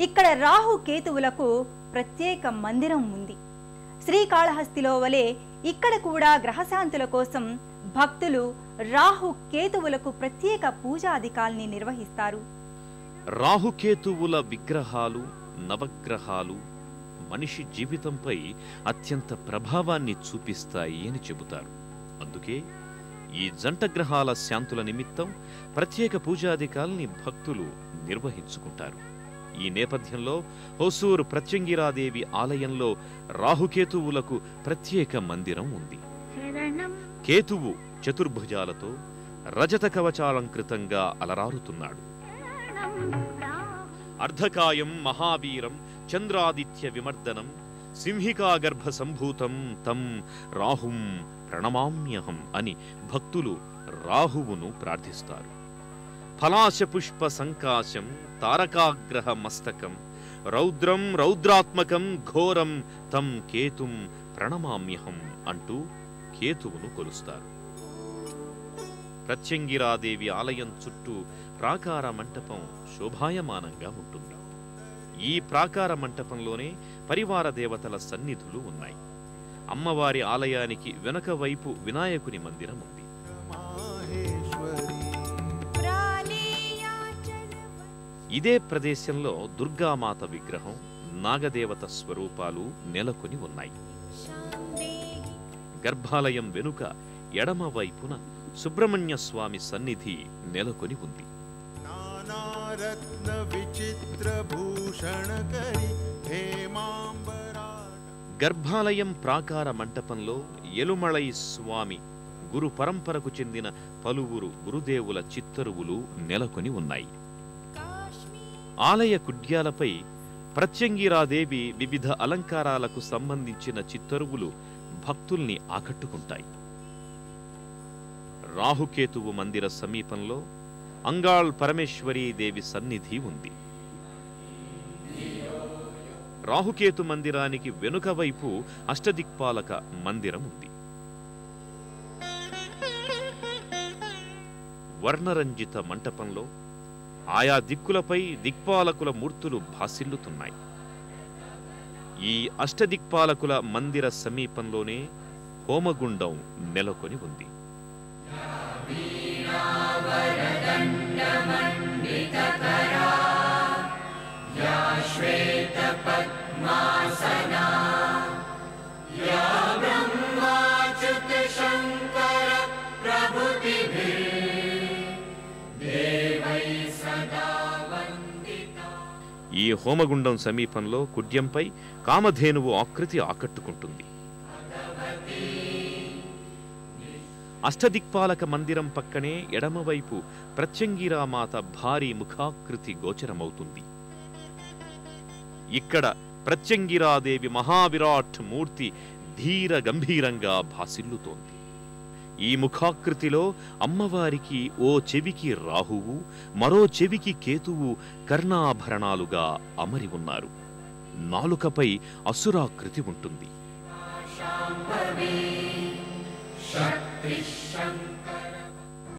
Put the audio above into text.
ఇక్కడ రాహు కేతువులకు ప్రత్యేక మందిరం ఉంది. శ్రీకాళహస్తిలో వలె ఇక్కడ కూడా గ్రహశాంతుల కోసం భక్తులు రాహు కేతువులకు ప్రత్యేక పూజాధికాల్ని నిర్వహిస్తారు. రాహుకేతువుల విగ్రహాలు, నవగ్రహాలు మనిషి జీవితంపై అత్యంత ప్రభావాన్ని చూపిస్తాయి అని చెబుతారు. అందుకే ఈ జంట గ్రహాల శాంతుల నిమిత్తం ప్రత్యేక పూజాధికాల్ని భక్తులు నిర్వహించుకుంటారు. ఈ నేపథ్యంలో హోసూరు ప్రత్యంగిరాదేవి ఆలయంలో రాహుకేతువులకు ప్రత్యేక మందిరం ఉంది. కేతువు చతుర్భుజాలతో రజత కవచాలంకృతంగా అలరారుతున్నాడు. అర్ధకాయం మహావీరం చంద్రాదిత్య విమర్దనం సింహికాగర్భ సంభూతం తం రాహుం ప్రణమామ్యహం అని భక్తులు రాహువును ప్రార్థిస్తారు. ఫలాశ పుష్ప సంకాశం తారకాగ్రహ మస్తకం రౌద్రం రౌద్రాత్మకం ఘోరం తం కేతుం ప్రణమామ్యహం అంటూ కేతువును కొలుస్తారు. ప్రత్యంగిరాదేవి ఆలయం చుట్టూ ప్రాకార మంటపం శోభాయమానంగా ఉంటుంది. ఈ ప్రాకార మంటపంలోనే పరివార దేవతల సన్నిధులు ఉన్నాయి. అమ్మవారి ఆలయానికి వెనుక వైపు వినాయకుని మందిరం ఉంది. ఇదే ప్రదేశంలో దుర్గామాత విగ్రహం, నాగదేవత స్వరూపాలు నెలకొని ఉన్నాయి. గర్భాలయం వెనుక ఎడమ వైపున సుబ్రహ్మణ్య స్వామి సన్నిధి నెలకొని ఉంది. గర్భాలయం ప్రాకార మంటపంలో ఎలుమళై స్వామి గురు పరంపరకు చెందిన పలువురు గురుదేవుల చిత్తరువులు నెలకొని ఉన్నాయి. ఆలయ కుడ్యాలపై ప్రత్యంగిరాదేవి వివిధ అలంకారాలకు సంబంధించిన చిత్తరువులు భక్తుల్ని ఆకట్టుకుంటాయి. రాహుకేతువు మందిర సమీపంలో అంగాళ్ పరమేశ్వరీదేవి సన్నిధి ఉంది. రాహుకేతు మందిరానికి వెనుక వైపు అష్టదిక్పాలక మందిరం ఉంది. వర్ణరంజిత మంటపంలో ఆయా దిక్కులపై దిక్పాలకుల మూర్తులు భాసిల్లుతున్నాయి. ఈ అష్టదిక్పాలకుల మందిర సమీపంలోనే హోమగుండం నెలకొని ఉంది. ఈ హోమగుండం సమీపంలో కుడ్యంపై కామధేనువు ఆకృతి ఆకట్టుకుంటుంది. అష్టదిక్పాలక మందిరం పక్కనే ఎడమవైపు ప్రత్యంగిరామాత భారీ ముఖాకృతి గోచరమవుతుంది. ఇక్కడ ప్రత్యంగిరాదేవి మహావిరాట్ మూర్తి ధీర గంభీరంగా భాసిల్లుతోంది. ఈ ముఖాకృతిలో అమ్మవారికి ఓ చెవికి రాహువు, మరో చెవికి కేతువు కర్ణాభరణాలుగా అమరి ఉన్నారు. నాలుకపై అసురాకృతి ఉంటుంది.